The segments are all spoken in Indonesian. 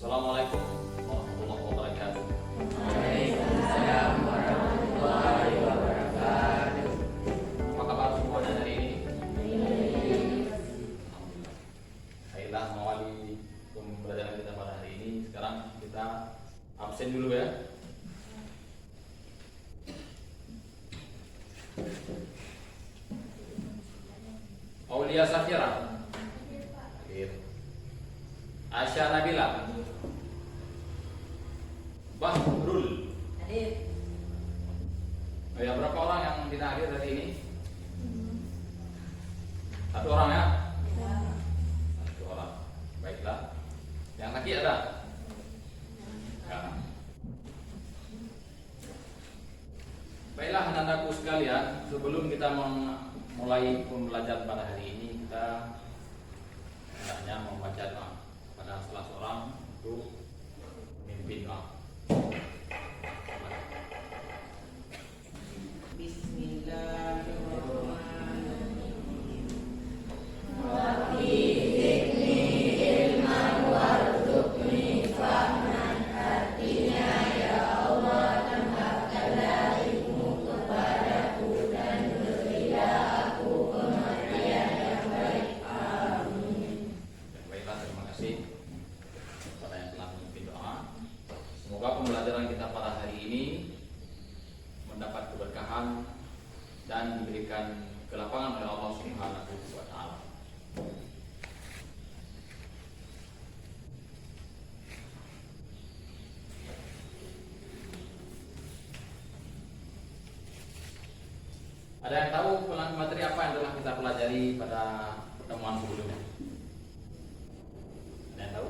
Assalamualaikum warahmatullahi wabarakatuh. Waalaikumsalam warahmatullahi wabarakatuh. Apa kabar semuanya hari ini? Alhamdulillah. Baiklah, mengawali pembelajaran kita pada hari ini. Sekarang kita absen dulu ya. Aulia Safira. Hadir. Asya Nabila. Bahrul. Hadir. Oh ya, berapa orang yang tidak hadir hari ini? Satu orang ya? Satu orang. Baiklah. Yang laki ada? Ya. Baiklah anak-anakku sekalian, sebelum kita memulai pembelajaran pada hari ini, kita hendaknya membaca doa pada salah seorang untuk memimpin doa. Bismillahirrahmanirrahim. Baiklah, terima kasih kepada yang telah memimpin doa. Semoga pembelajaran kita pada hari ini mendapat keberkahan dan diberikan kelapangan oleh Allah Subhanahu wa taala. Ada yang tahu materi apa yang telah kita pelajari pada pertemuan sebelumnya? Ada yang tahu?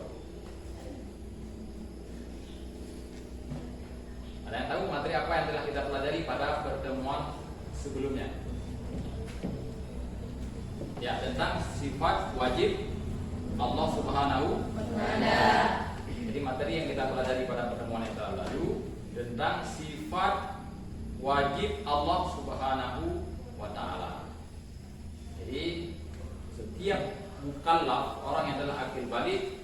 Ada yang tahu materi apa yang telah kita pelajari pada pertemuan sebelumnya? Ya, tentang sifat wajib Allah Subhanahu wa taala. Jadi materi yang kita pelajari pada pertemuan yang telah lalu tentang sifat wajib Allah Subhanahu wa taala. Jadi setiap mukallaf, orang yang telah akil balik,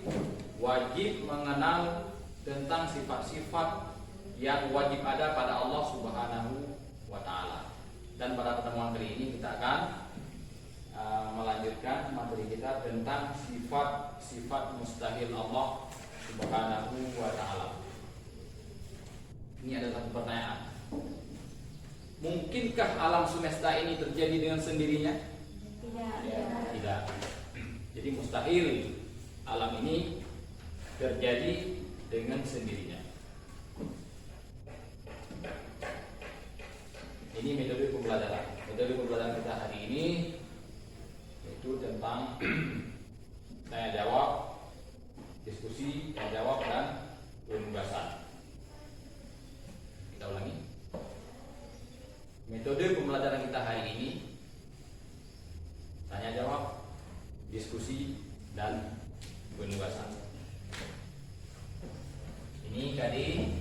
wajib mengenal tentang sifat-sifat yang wajib ada pada Allah Subhanahu wa taala. Dan pada pertemuan kali ini kita akan melanjutkan materi kita tentang sifat-sifat mustahil Allah Subhanahu wa taala. Ini ada satu pertanyaan. Mungkinkah alam semesta ini terjadi dengan sendirinya? Tidak. Jadi mustahil alam ini terjadi dengan sendirinya. Ini metode pembelajaran. Metode pembelajaran kita hari ini yaitu tentang tanya jawab, diskusi, tanya jawab dan penugasan. Kita ulangi. Metode pembelajaran kita hari ini tanya jawab, diskusi dan penugasan. Ini tadi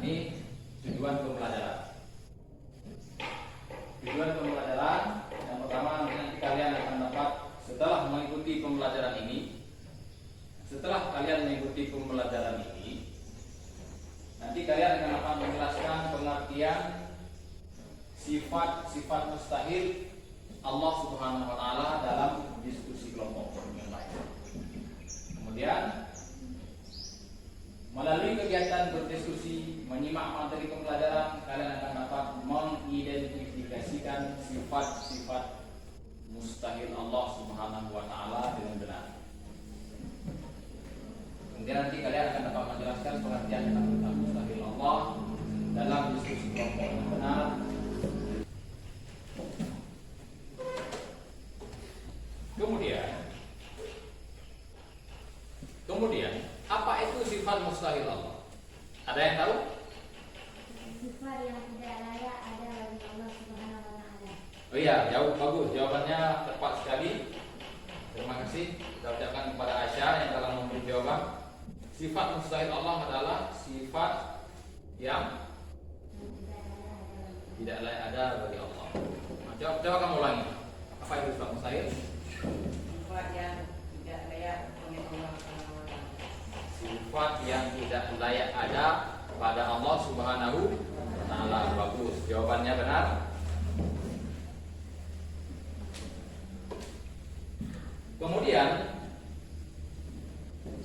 ini tujuan pembelajaran. Tujuan pembelajaran yang pertama, nanti kalian akan dapat setelah mengikuti pembelajaran ini. Setelah kalian mengikuti pembelajaran ini, nanti kalian akan dapat menjelaskan pengertian sifat-sifat mustahil Allah Subhanahu wa taala dalam diskusi kelompok yang lain. Kemudian melalui kegiatan berdiskusi, menyimak materi pembelajaran, kalian akan dapat mengidentifikasikan sifat-sifat mustahil Allah Subhanahu wa taala dengan benar. Kemudian nanti kalian akan dapat menjelaskan pengertian tentang mustahil Allah dalam diskusi kelompok yang benar. Kemudian apa itu sifat mustahil Allah? Ada yang tahu? Sifat yang tidak layak ada bagi Allah Subhanahu wa taala. Oh iya, jauh bagus. Jawabannya tepat sekali. Terima kasih. Kita ucapkan kepada Aisyah yang telah memberi jawaban. Sifat mustahil Allah adalah sifat yang tidak layak ada bagi tidak layak ada bagi Allah. Nah, coba kamu ulangi. Apa itu sifat mustahil? Sifat yang tidak layak oleh Allah Subhanahu wa taala. Sifat yang tidak layak ada pada Allah Subhanahu wa taala. Bagus. Jawabannya benar. Kemudian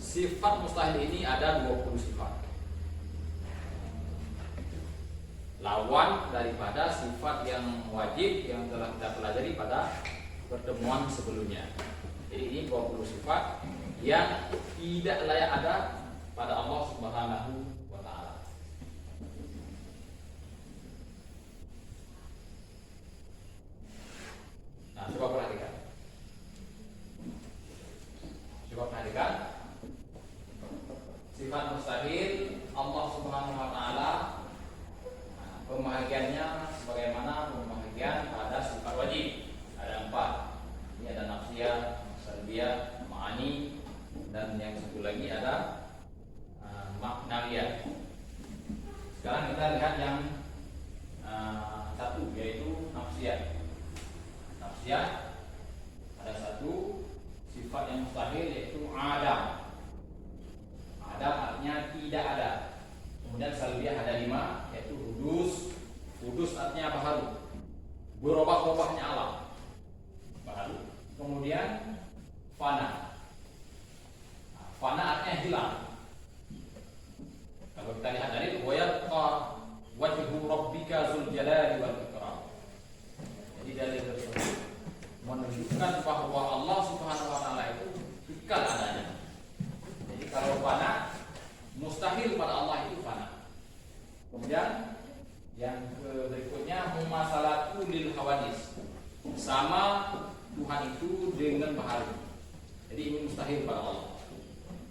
sifat mustahil ini ada 20 sifat. Lawan daripada sifat yang wajib yang telah kita pelajari pada pertemuan sebelumnya. Jadi ini 20 sifat yang tidak layak ada pada Allah Subhanahu wa taala. Nah, coba perhatikan. Coba perhatikan. Sifat mustahil Allah Subhanahu wa taala, pembahagiannya sebagaimana pembahagian pada sifat wajib. Ada 4. Ini ada nafsiyah, salbiyah, ma'ani, dan yang satu lagi ada maknawiyah. Sekarang kita lihat yang satu, yaitu nafsiyah. Nafsiyah ada satu sifat yang mustahil, yaitu adam. Adam artinya tidak ada. Kemudian salbiyah ada 5, yaitu hudus. Hudus artinya baharu, berubah-ubahnya alam, baharu. Kemudian fana. Fana artinya hilang. Kalau kita lihat dari wa yabqa wajhu rabbika dzul jalali wal ikram. Jadi dalil tersebut menunjukkan bahwa Allah Subhanahu wa taala itu kekal adanya. Jadi kalau fana, mustahil pada Allah itu fana. Kemudian yang berikutnya mumasalatu lil hawadis, sama Tuhan itu dengan baharu. Jadi ini mustahil pada Allah.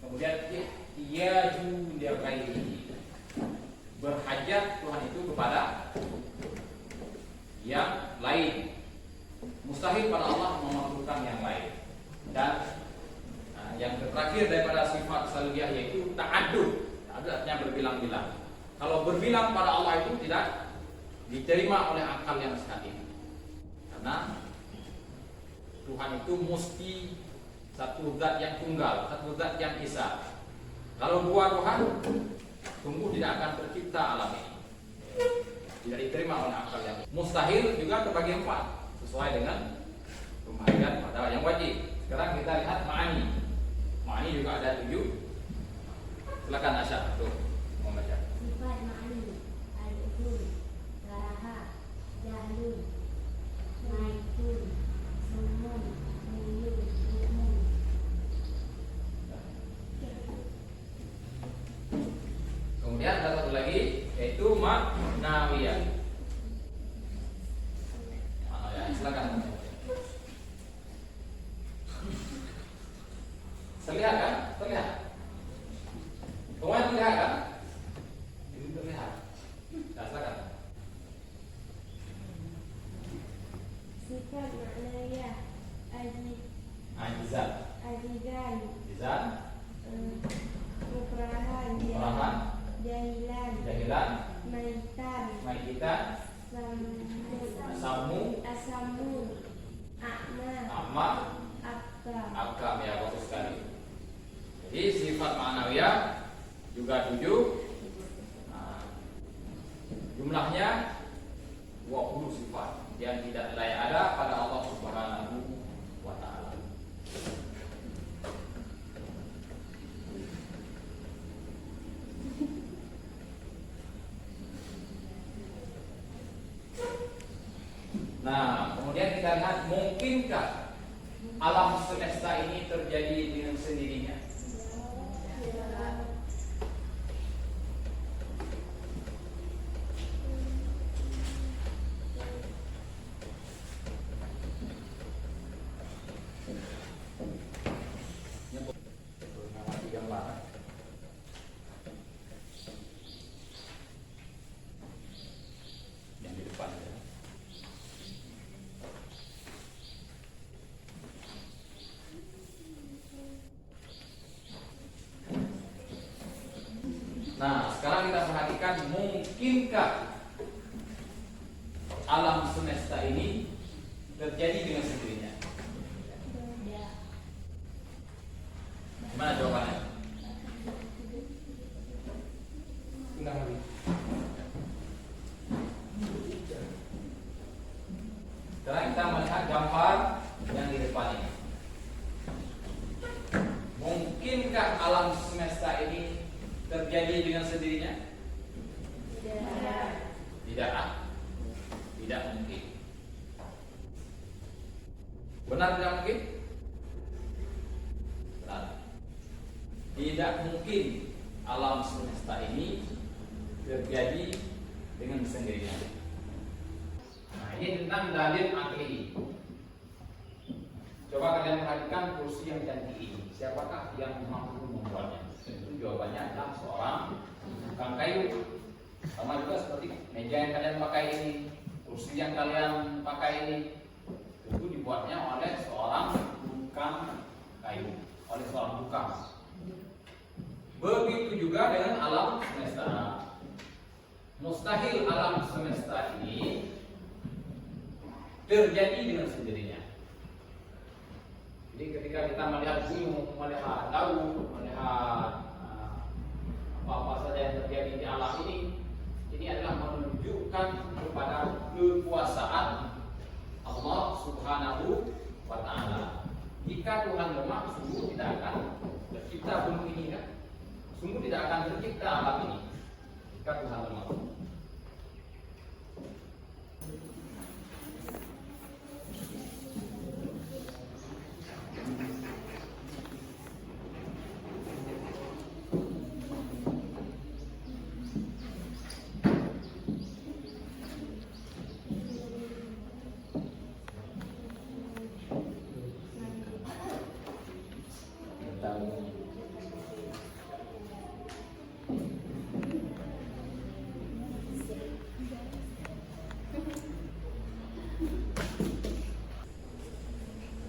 Kemudian ihtiyaju li ghairihi, berhajat Tuhan itu kepada yang lain. Mustahil pada Allah memerlukan yang lain. Dan yang terakhir daripada sifat salbiyah yaitu ta'addud. Ta'addud artinya berbilang-bilang. Kalau berbilang pada Allah itu tidak diterima oleh akal yang sehat ini. Karena Tuhan itu mesti satu zat yang tunggal, satu zat yang esa. Kalau dua Tuhan, sungguh tidak akan tercipta alam ini. Tidak diterima oleh akal yang mustahil, juga terbagi 4 sesuai dengan pembahagian pada yang wajib. Sekarang kita lihat ma'ani. Ma'ani juga ada 7. Silakan Asya, tuh membaca. sifat ma'ani al-usul, karaha, jahlun, maitun, sumun, muyun, umum. Kemudian ada satu lagi yaitu maknawiyah. Silakan. Terlihat kan? Terlihat. Semuanya terlihat kan? Ini terlihat. Nah, silakan. Sifat maknawiyah Ajizan. ajizan, Ajizan. mukrahan, Murahan. jahilan, Jahilan. maitan, Maikitan. Asamu. asamun, a'ma, Amma. abka. Akam, ya, bagus sekali. Jadi sifat ma'nawiyah juga 7. Jumlahnya 20 sifat yang tidak layak ada pada Allah Subhanahu wa taala. Nah, kemudian kita lihat, mungkinkah alam semesta ini terjadi dengan sendirinya? Yang di depan ya. Nah, sekarang kita perhatikan, mungkinkah alam semesta ini terjadi dengan sendirinya? Tidak. Gimana jawabannya? Ulang lagi. Sekarang kita melihat gambar yang di depan ini. Mungkinkah alam semesta ini terjadi dengan sendirinya? Tidak. Tidak. Tidak mungkin. Benar tidak mungkin? Benar. Tidak mungkin alam semesta ini terjadi dengan sendirinya. Nah, ini tentang dalil akli. Coba kalian perhatikan kursi yang cantik ini. Siapakah yang mampu membuatnya? Tentu jawabannya adalah seorang tukang kayu. Sama juga seperti meja yang kalian pakai ini, kursi yang kalian pakai ini, tentu dibuatnya oleh seorang tukang kayu, oleh seorang tukang. Begitu juga dengan alam semesta. Mustahil alam semesta ini terjadi dengan sendirinya. Jadi ketika kita melihat gunung, melihat laut, melihat apa-apa saja yang terjadi di alam ini adalah menunjukkan kepada kekuasaan Allah Subhanahu wa Ta'ala. Jika Tuhan lemah, sungguh tidak akan tercipta gunung ini, kan? Sungguh tidak akan tercipta alam ini jika Tuhan lemah.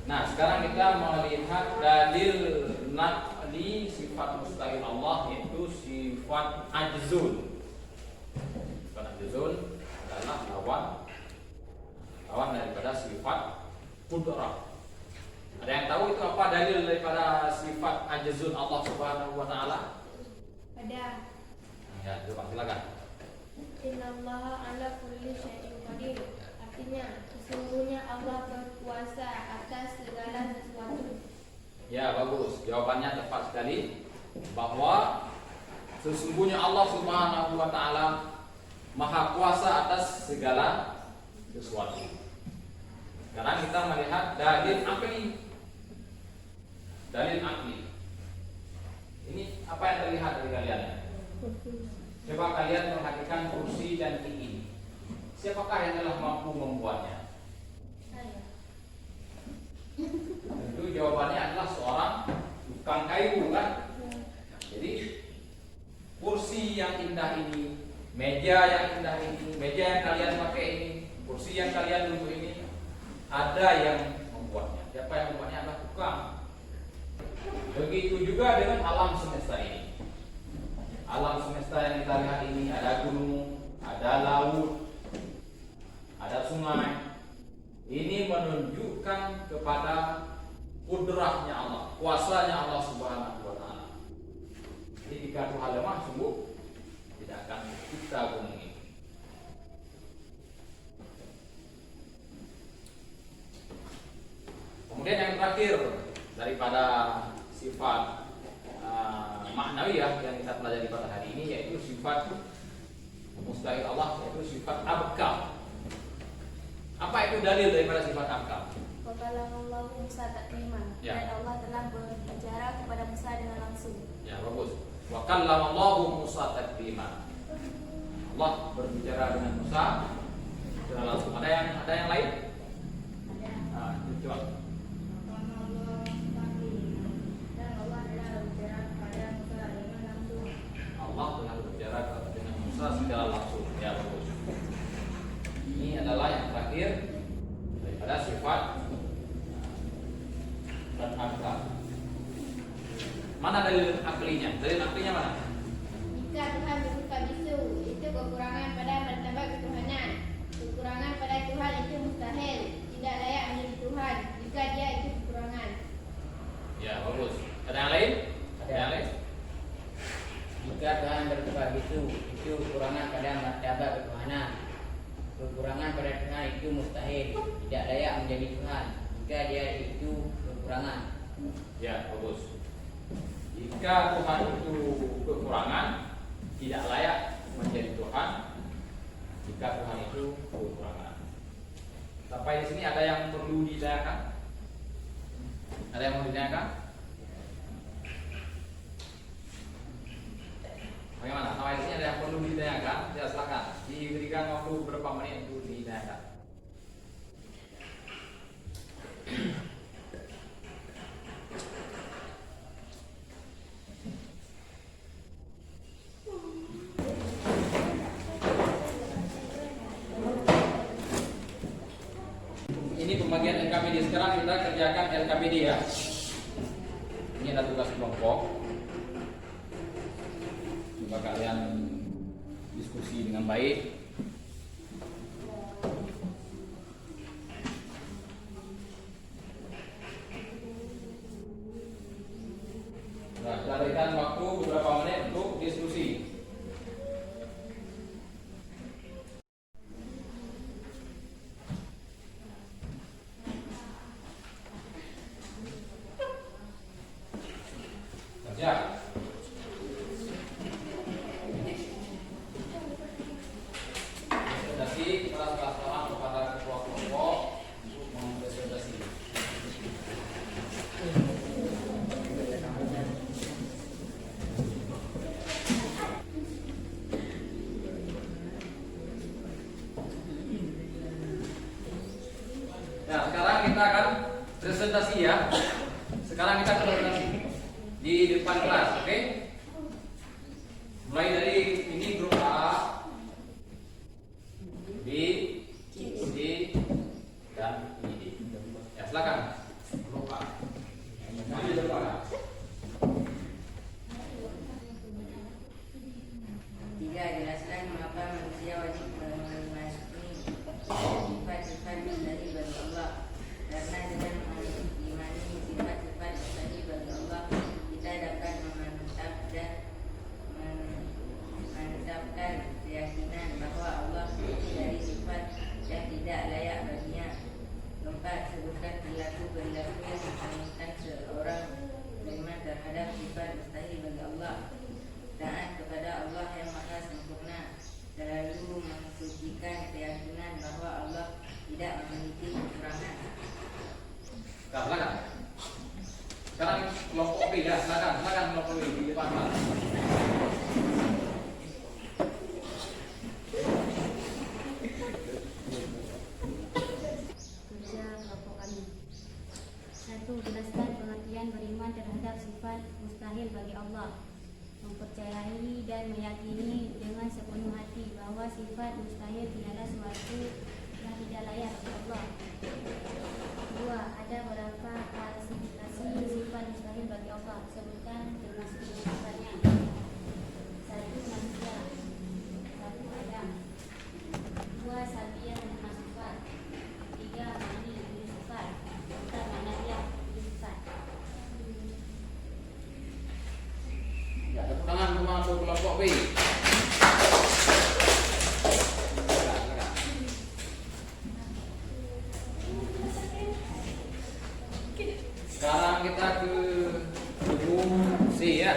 Nah, sekarang kita melihat dalil naqli sifat mustahil Allah, yaitu sifat ajzun. Sifat ajzun adalah lawan daripada sifat qudrah. Ada yang tahu itu apa dalil daripada sifat ajzun Allah Subhanahu wa Ta'ala? Ada. Ya, coba silakan. Innallaha ala kulli syai'in qadir. Artinya, sesungguhnya Allah berkuasa atas segala sesuatu. Ya, bagus. Jawabannya tepat sekali, bahwa sesungguhnya Allah Subhanahu wa Ta'ala Maha kuasa atas segala sesuatu. Sekarang kita melihat dalil akli. Dalil akli. Ini apa yang terlihat dari kalian? Coba kalian perhatikan kursi dan ini. Siapakah yang telah mampu membuatnya? Saya. Tentu jawabannya adalah seorang tukang kayu, kan? Jadi kursi yang indah ini, meja yang indah ini, meja yang kalian pakai ini, kursi yang kalian duduk ini, ada yang membuatnya. Siapa yang membuatnya? Adalah tukang. Begitu juga dengan alam semesta ini. Alam semesta yang kita lihat ini, ada gunung, ada laut, ada sungai. Ini menunjukkan kepada kudrahnya Allah, kuasanya Allah Subhanahu wa Ta'ala. Jadi jika Tuhan lemah, sungguh tidak akan kita gunung ini. Kemudian yang terakhir daripada sifat maknawiyah yang kita pelajari pada hari ini, yaitu sifat mustahil Allah, yaitu sifat abkam. Apa itu dalil daripada sifat abkam? Wakalallahu Musa takliman. Ya. Dan Allah telah berbicara kepada Musa dengan langsung. Ya, bagus. Wa kallamallahu Musa takliman. Allah berbicara dengan Musa secara langsung. Ada yang lain? Ada. Nah, coba. Dan Allah telah berbicara kepada Musa dengan langsung. Allah telah berbicara dengan Musa secara langsung. Ya, bagus. Ini adalah yang terakhir daripada sifat dan abkam. Mana dalil aklinya? Dalil aklinya mana? Jika Tuhan berbuka bisu, itu kekurangan pada martabat ketuhanan. Kekurangan pada Tuhan itu mustahil, tidak layak menjadi Tuhan jika dia itu kekurangan. Ya, bagus. Jika Tuhan itu kekurangan, tidak layak menjadi Tuhan. Jika Tuhan itu kekurangan. Sampai di sini ada yang perlu ditanyakan? Ada yang mau ditanyakan? Bagaimana? Sampai di sini ada yang perlu ditanyakan? Ya, silakan. Diberikan waktu beberapa menit untuk ditanyakan. Ini pembagian LKPD. Sekarang kita kerjakan LKPD ya. Ini ada tugas kelompok. Coba kalian diskusi dengan baik. Nah, kita berikan waktu beberapa menit untuk diskusi. Kerja. Presentasi kepada sekolah kepada ketua kelompok untuk mempresentasi. Nah, sekarang kita akan presentasi ya. Sekarang kita presentasi di depan kelas, oke? Mulai dari ini grup A, B, C, dan D. Ya, silakan. Grup A. Maju ke depan. Tiga, jelaskan mengapa manusia wajib memasuki sifat-sifat mustahil bagi Allah. Karena dengan mengimani sifat-sifat mustahil bagi Allah, kita dapat menetapkan keyakinan bahwa Allah dari sifat yang tidak layak baginya. Keempat, sebutkan perilaku-perilaku yang mencerminkan seorang beriman terhadap sifat mustahil bagi Allah. Taat kepada Allah yang maha sempurna, selalu mensucikan keyakinan bahwa Allah tidak memiliki kekurangan. Nah, silakan. Sekarang kelompok B ya, silakan kelompok B di depan kelas. Kerja kelompok kami. 1. Jelaskan pengertian beriman terhadap sifat mustahil bagi Allah. Mempercayai dan meyakini dengan sepenuh hati bahwa sifat mustahil tidaklah sesuatu yang tidak layak bagi Allah. 2. Ada berapa klasifikasi sifat mustahil bagi Allah? Sebutkan termasuk sifatnya. 1. Manusia. 1. Adam. 2. Sabian menerima sifat. 3. Mani diri sifat. 4. Manajah diri sifat. Ya, tepuk tangan untuk kelompok B. Sekarang kita ke gedung C ya.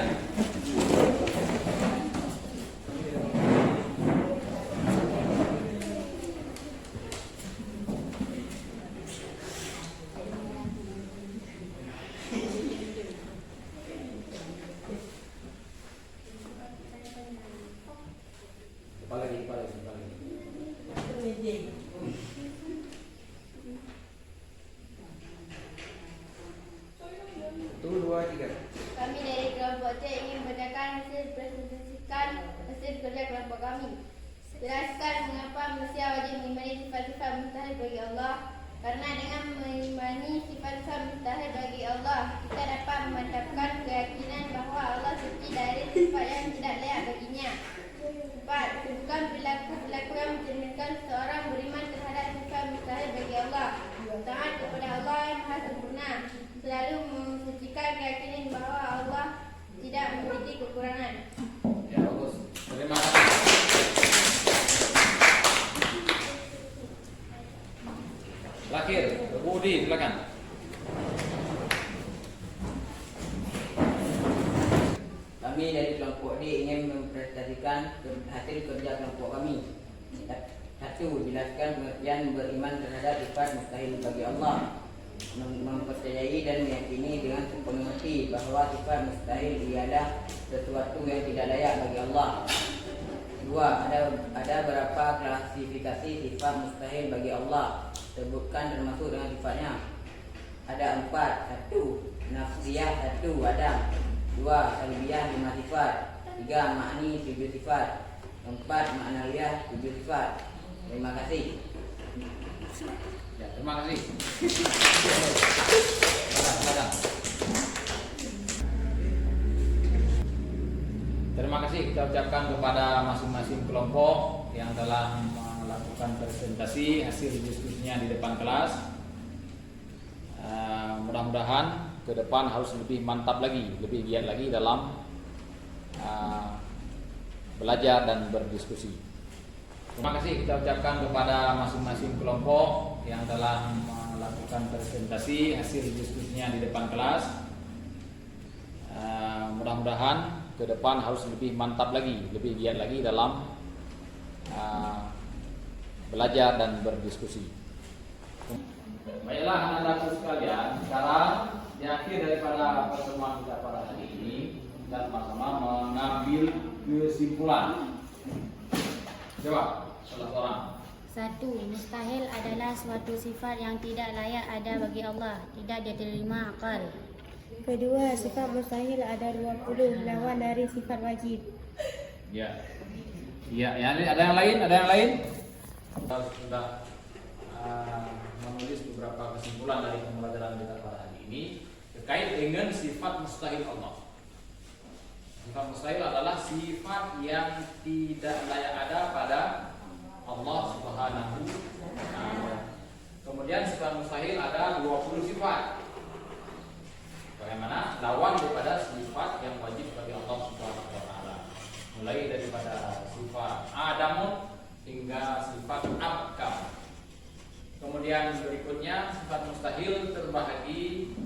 Kepala lagi. 1, 2, 3. Kami dari kelompok C ingin membacakan hasil presentasikan hasil kerja kelompok kami. Jelaskan mengapa manusia wajib mengimani sifat-sifat mustahil bagi Allah. Karena dengan mengimani sifat-sifat mustahil bagi Allah, kita dapat memantapkan keyakinan bahawa Allah suci dari sifat yang tidak layak baginya. 4. Sebutkan perilaku-perilaku yang mencerminkan seorang beriman terhadap sifat mustahil bagi Allah. Taat kepada Allah yang maha sempurna, selalu mensucikan keyakinan bahawa Allah tidak memiliki kekurangan. Ya, bagus. Terima kasih. Mufti, silakan. Kami dari kelompok D ingin mempresentasikan hasil kerja kelompok kami. Satu, jelaskan pengertian beriman terhadap sifat mustahil bagi Allah. Mempercayai dan meyakini dengan sepenuh hati bahwa sifat mustahil ialah sesuatu yang tidak layak bagi Allah. Dua, ada berapa klasifikasi sifat mustahil bagi Allah. Sebutkan termasuk dengan sifatnya. Ada 4. 1. Nafsiyah 1 Adam. 2. Salbiyah 5 sifat. 3. Ma'ni 7 sifat. 4. Ma'nawiyah 7 sifat. Terima kasih. Ya, terima kasih. Silakan. Terima kasih kita ucapkan kepada masing-masing kelompok yang telah melakukan presentasi hasil diskusinya di depan kelas. Mudah-mudahan ke depan harus lebih mantap lagi, lebih giat lagi dalam belajar dan berdiskusi. Terima kasih kita ucapkan kepada masing-masing kelompok yang telah melakukan presentasi hasil diskusinya di depan kelas. Mudah-mudahan ke depan harus lebih mantap lagi, lebih giat lagi dalam belajar dan berdiskusi. Baiklah anak-anakku sekalian, sekarang di akhir daripada pertemuan kita pada hari ini, kita sama-sama mengambil kesimpulan. Coba, salah seorang. 1. Mustahil adalah suatu sifat yang tidak layak ada bagi Allah, tidak diterima akal. Kedua, sifat mustahil ada 20 lawan dari sifat wajib. Ya. Ya, ada yang lain? Ada yang lain? Kita sudah menulis beberapa kesimpulan dari pembelajaran kita pada hari ini terkait dengan sifat mustahil Allah. Sifat mustahil adalah sifat yang tidak layak ada pada Allah Subhanahu wa Ta'ala. Kemudian sifat mustahil ada 20 sifat. Bagaimana lawan daripada sifat yang wajib bagi Allah Subhanahu wa Ta'ala. Mulai daripada sifat Adamun hingga sifat Abkam. Kemudian berikutnya sifat mustahil terbagi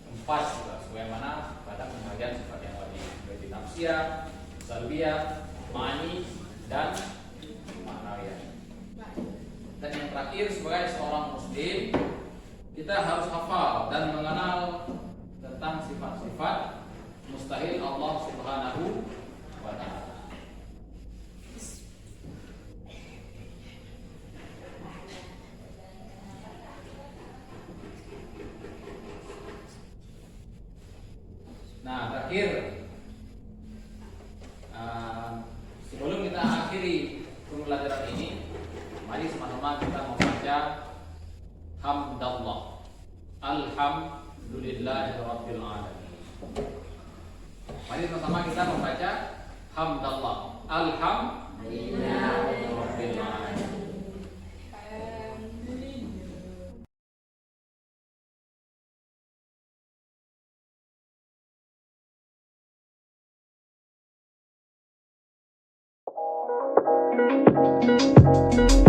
4 juga, sebagaimana pada pembagian sifat yang wajib, yaitu nafsiyah, salbiyah, ma'ani, dan ma'nawiyah. Dan yang terakhir, sebagai seorang muslim, kita harus hafal dan mengenal tentang sifat-sifat mustahil Allah Subhanahu wa Ta'ala. Nah, terakhir, sebelum kita akhiri pembelajaran ini, mari sama-sama kita membaca hamdallah. Alhamdulillahirabbil alamin. Mari sama-sama kita membaca hamdallah. Alhamdulillahirabbil alamin. Thank you.